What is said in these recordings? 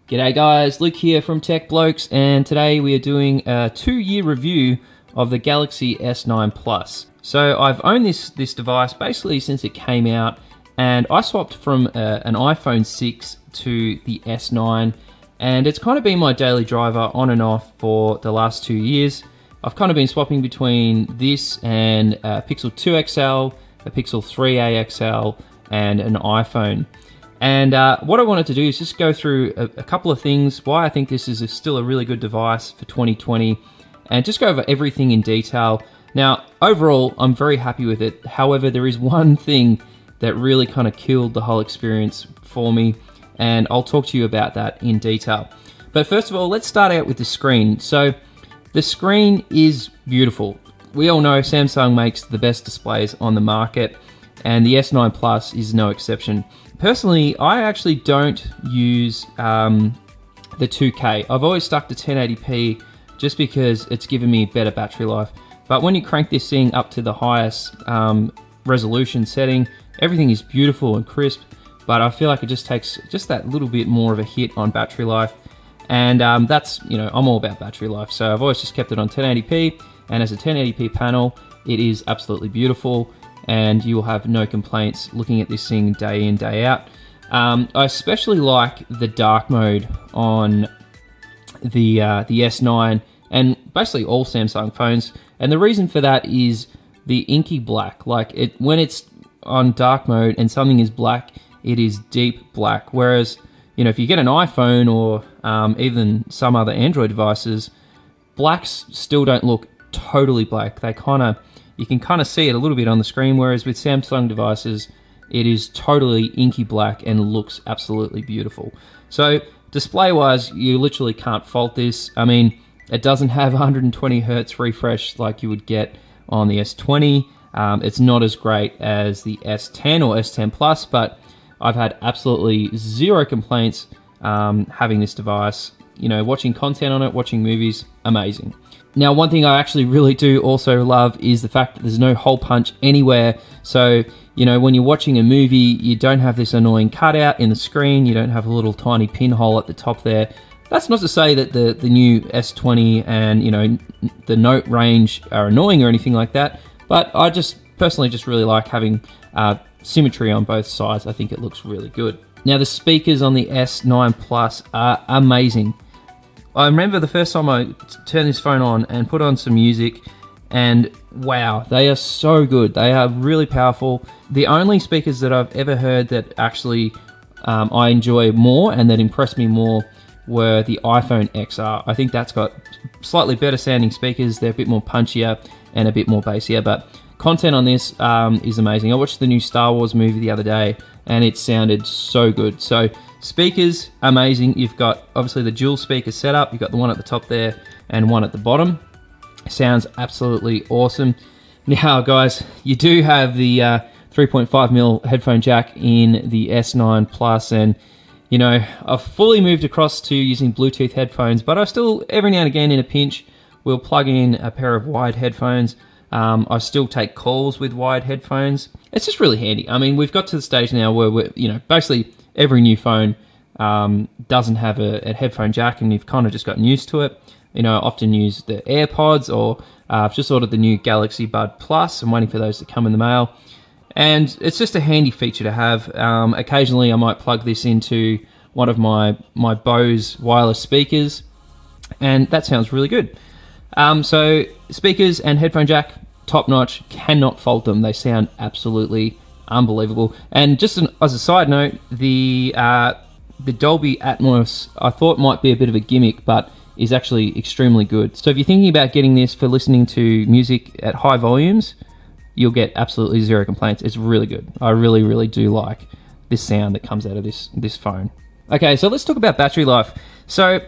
G'day guys, Luke here from Tech Blokes, and today we are doing a 2-year review of the Galaxy S9 Plus. So I've owned this device basically since it came out, and I swapped from an iPhone 6 to the S9, and it's kind of been my daily driver on and off for the last 2 years. I've kind of been swapping between this and a Pixel 2 XL, a Pixel 3a XL, and an iPhone. And what I wanted to do is just go through a couple of things, why I think this is still a really good device for 2020, and just go over everything in detail. Now, overall, I'm very happy with it. However, there is one thing that really kind of killed the whole experience for me, and I'll talk to you about that in detail. But first of all, let's start out with the screen. So the screen is beautiful. We all know Samsung makes the best displays on the market, and the S9 Plus is no exception. Personally, I actually don't use the 2K. I've always stuck to 1080p just because it's given me better battery life. But when you crank this thing up to the highest resolution setting, everything is beautiful and crisp, but I feel like it just takes just that little bit more of a hit on battery life. And that's, you know, I'm all about battery life, so I've always just kept it on 1080p, and as a 1080p panel, it is absolutely beautiful, and you will have no complaints looking at this thing day in, day out. I especially like the dark mode on the S9 and basically all Samsung phones, and the reason for that is the inky black. Like, when it's on dark mode and something is black, it is deep black, whereas, you know, if you get an iPhone or even some other Android devices, blacks still don't look totally black. You can kind of see it a little bit on the screen, whereas with Samsung devices, it is totally inky black and looks absolutely beautiful. So display-wise, you literally can't fault this. I mean, it doesn't have 120 Hz refresh like you would get on the S20. It's not as great as the S10 or S10 Plus, but I've had absolutely zero complaints having this device. You know, watching content on it, watching movies, amazing. Now, one thing I actually really do also love is the fact that there's no hole punch anywhere. So, you know, when you're watching a movie, you don't have this annoying cutout in the screen. You don't have a little tiny pinhole at the top there. That's not to say that the new S20 and, you know, the Note range are annoying or anything like that. But I just personally just really like having symmetry on both sides. I think it looks really good. Now, the speakers on the S9 Plus are amazing. I remember the first time I turned this phone on and put on some music, and wow, they are so good. They are really powerful. The only speakers that I've ever heard that actually I enjoy more and that impressed me more were the iPhone XR. I think that's got slightly better sounding speakers. They're a bit more punchier and a bit more bassier, but content on this is amazing. I watched the new Star Wars movie the other day, and it sounded so good. So speakers, amazing. You've got obviously the dual speaker setup. You've got the one at the top there and one at the bottom. Sounds absolutely awesome. Now, guys, you do have the 3.5mm headphone jack in the S9 Plus, and you know, I've fully moved across to using Bluetooth headphones, but I still, every now and again in a pinch, will plug in a pair of wired headphones. I still take calls with wired headphones. It's just really handy. I mean, we've got to the stage now where we're, you know, basically every new phone doesn't have a headphone jack, and you've kind of just gotten used to it. You know, I often use the AirPods, or I've just ordered the new Galaxy Bud Plus. I'm waiting for those to come in the mail. And it's just a handy feature to have. Occasionally I might plug this into one of my Bose wireless speakers, and that sounds really good. So speakers and headphone jack, top notch, cannot fault them. They sound absolutely unbelievable. And just as a side note, the Dolby Atmos I thought might be a bit of a gimmick, but is actually extremely good. So if you're thinking about getting this for listening to music at high volumes, you'll get absolutely zero complaints. It's really good. I really, really do like this sound that comes out of this phone. Okay, so let's talk about battery life. So,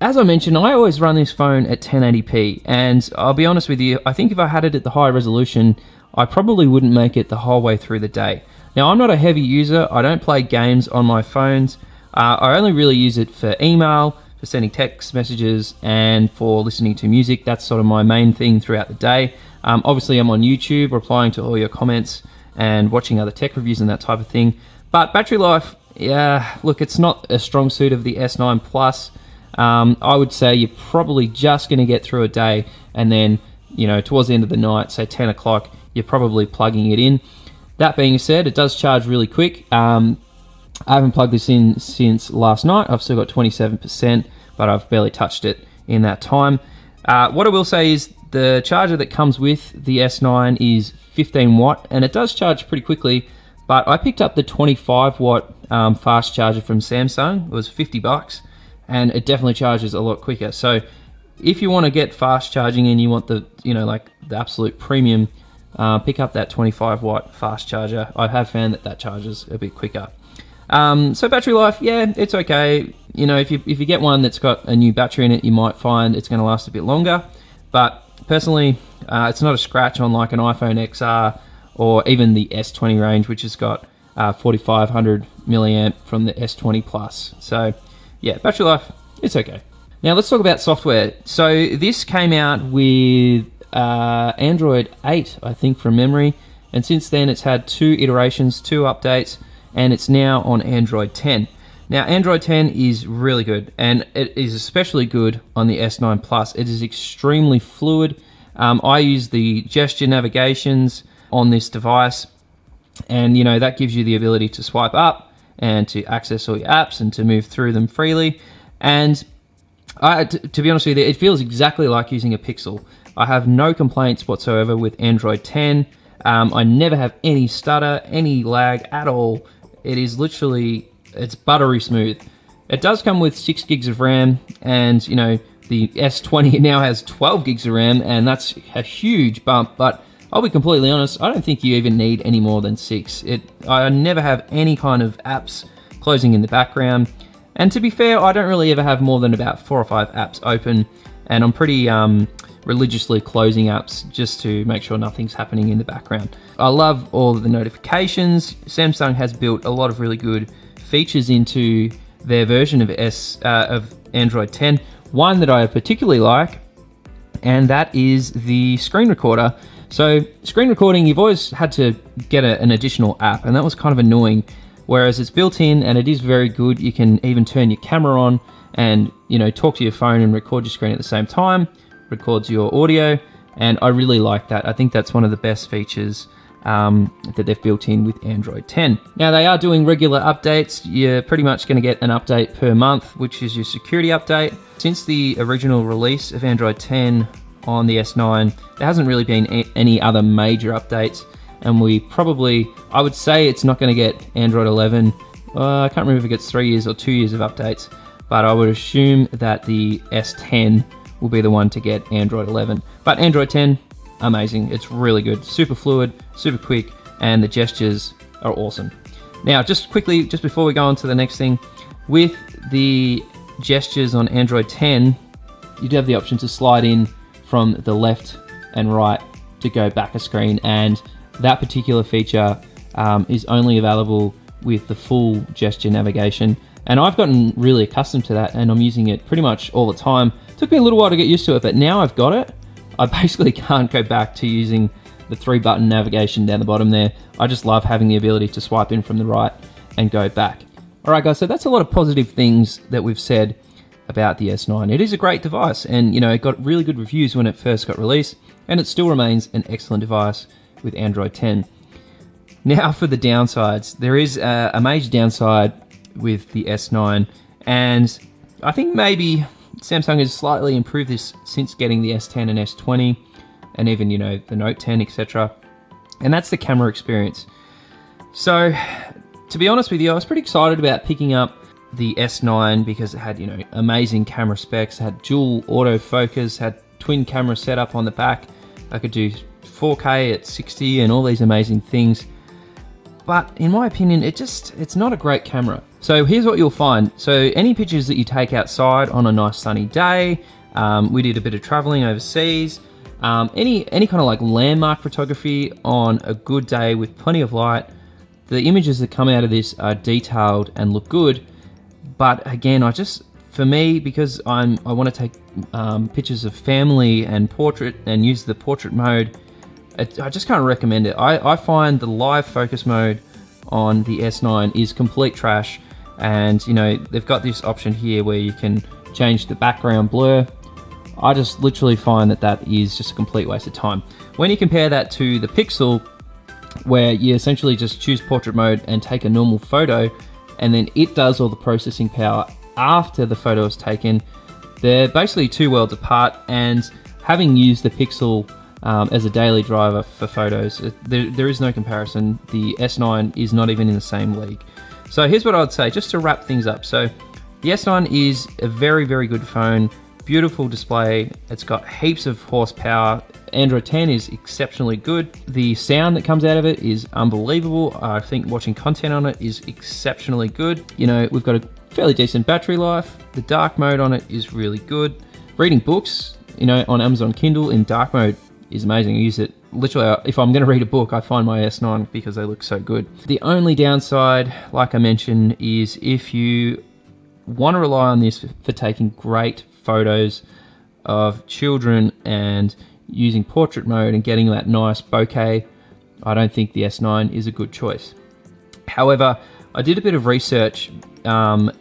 as I mentioned, I always run this phone at 1080p, and I'll be honest with you, I think if I had it at the high resolution, I probably wouldn't make it the whole way through the day. Now, I'm not a heavy user. I don't play games on my phones. I only really use it for email, for sending text messages, and for listening to music. That's sort of my main thing throughout the day. Obviously, I'm on YouTube replying to all your comments and watching other tech reviews and that type of thing. But battery life, yeah, look, it's not a strong suit of the S9 Plus. I would say you're probably just going to get through a day, and then, you know, towards the end of the night, say 10 o'clock, you're probably plugging it in. That being said, it does charge really quick. I haven't plugged this in since last night. I've still got 27%, but I've barely touched it in that time. What I will say is the charger that comes with the S9 is 15 watt, and it does charge pretty quickly, but I picked up the 25 watt fast charger from Samsung. It was $50, and it definitely charges a lot quicker. So if you want to get fast charging and you want the, you know, like the absolute premium, pick up that 25 watt fast charger. I have found that charges a bit quicker. So battery life, yeah, it's okay. You know, if you get one that's got a new battery in it, you might find it's going to last a bit longer. But personally, it's not a scratch on like an iPhone XR or even the S20 range, which has got 4500 milliamp from the S20 Plus. So yeah, battery life, it's okay. Now let's talk about software. So this came out with Android 8, I think, from memory. And since then it's had 2 iterations, 2 updates, and it's now on Android 10. Now, Android 10 is really good, and it is especially good on the S9 Plus. It is extremely fluid. I use the gesture navigations on this device, and you know, that gives you the ability to swipe up and to access all your apps and to move through them freely. And to be honest with you, it feels exactly like using a Pixel. I have no complaints whatsoever with Android 10. I never have any stutter, any lag at all. It is literally, it's buttery smooth. It does come with 6 gigs of RAM, and you know, the S20 now has 12 gigs of RAM, and that's a huge bump, but I'll be completely honest, I don't think you even need any more than 6. I never have any kind of apps closing in the background, and to be fair, I don't really ever have more than about 4 or 5 apps open, and I'm pretty religiously closing apps just to make sure nothing's happening in the background. I love all of the notifications. Samsung has built a lot of really good features into their version of Android 10. One that I particularly like, and that is the screen recorder. So screen recording, you've always had to get an additional app, and that was kind of annoying. Whereas it's built in and it is very good. You can even turn your camera on and, you know, talk to your phone and record your screen at the same time. Records your audio, and I really like that. I think that's one of the best features that they've built in with Android 10. Now, they are doing regular updates. You're pretty much going to get an update per month, which is your security update. Since the original release of Android 10 on the S9, there hasn't really been any other major updates, and I would say it's not going to get Android 11. I can't remember if it gets 3 years or 2 years of updates, but I would assume that the S10 will be the one to get Android 11. But Android 10, amazing. It's really good. Super fluid, super quick, and the gestures are awesome. Now, just quickly, just before we go on to the next thing, with the gestures on Android 10, you do have the option to slide in from the left and right to go back a screen, and that particular feature is only available with the full gesture navigation. And I've gotten really accustomed to that, and I'm using it pretty much all the time. It took me a little while to get used to it, but now I've got it, I basically can't go back to using the 3-button navigation down the bottom there. I just love having the ability to swipe in from the right and go back. All right, guys, so that's a lot of positive things that we've said about the S9. It is a great device, and you know, it got really good reviews when it first got released, and it still remains an excellent device with Android 10. Now for the downsides. There is a major downside with the S9, and I think maybe Samsung has slightly improved this since getting the S10 and S20, and even, you know, the Note 10, etc. And that's the camera experience. So, to be honest with you, I was pretty excited about picking up the S9 because it had, you know, amazing camera specs. It had dual autofocus, had twin camera setup on the back. I could do 4K at 60 and all these amazing things. But in my opinion, it's not a great camera. So here's what you'll find. So any pictures that you take outside on a nice sunny day, we did a bit of traveling overseas, any kind of like landmark photography on a good day with plenty of light, the images that come out of this are detailed and look good. But again, for me, because I want to take pictures of family and portrait and use the portrait mode, I just can't recommend it. I find the live focus mode on the S9 is complete trash. And you know, they've got this option here where you can change the background blur. I just literally find that that is just a complete waste of time. When you compare that to the Pixel, where you essentially just choose portrait mode and take a normal photo, and then it does all the processing power after the photo is taken, they're basically two worlds apart. And having used the Pixel as a daily driver for photos, there is no comparison. The S9 is not even in the same league. So here's what I'd say, just to wrap things up. So the S9 is a very, very good phone. Beautiful display. It's got heaps of horsepower. Android 10 is exceptionally good. The sound that comes out of it is unbelievable. I think watching content on it is exceptionally good. You know, we've got a fairly decent battery life. The dark mode on it is really good. Reading books, you know, on Amazon Kindle in dark mode is amazing. I use it literally, if I'm going to read a book, I find my S9 because they look so good. The only downside, like I mentioned, is if you want to rely on this for taking great photos of children and using portrait mode and getting that nice bokeh, I don't think the S9 is a good choice. However, I did a bit of research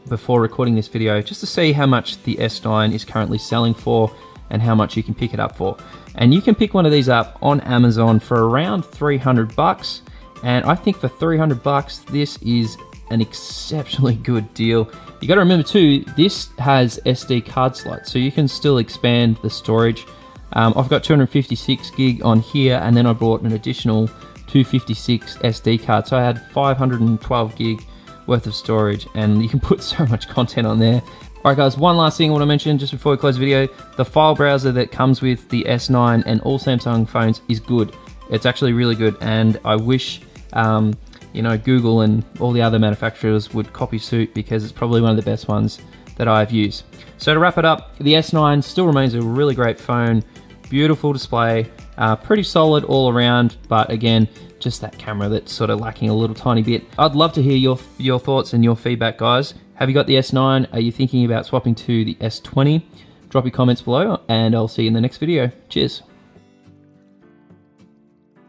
before recording this video just to see how much the S9 is currently selling for and how much you can pick it up for. And you can pick one of these up on Amazon for around 300 bucks. And I think for 300 bucks, this is an exceptionally good deal. You got to remember too, this has SD card slots, so you can still expand the storage. I've got 256 gig on here, and then I bought an additional 256 SD card, so I had 512 gig worth of storage, and you can put so much content on there. Alright guys, one last thing I want to mention just before we close the video. The file browser that comes with the S9 and all Samsung phones is good. It's actually really good, and I wish you know, Google and all the other manufacturers would copy suit, because it's probably one of the best ones that I've used. So to wrap it up, the S9 still remains a really great phone. Beautiful display, pretty solid all around, but again, just that camera that's sort of lacking a little tiny bit. I'd love to hear your thoughts and your feedback, guys. Have you got the S9? Are you thinking about swapping to the S20? Drop your comments below, and I'll see you in the next video. Cheers.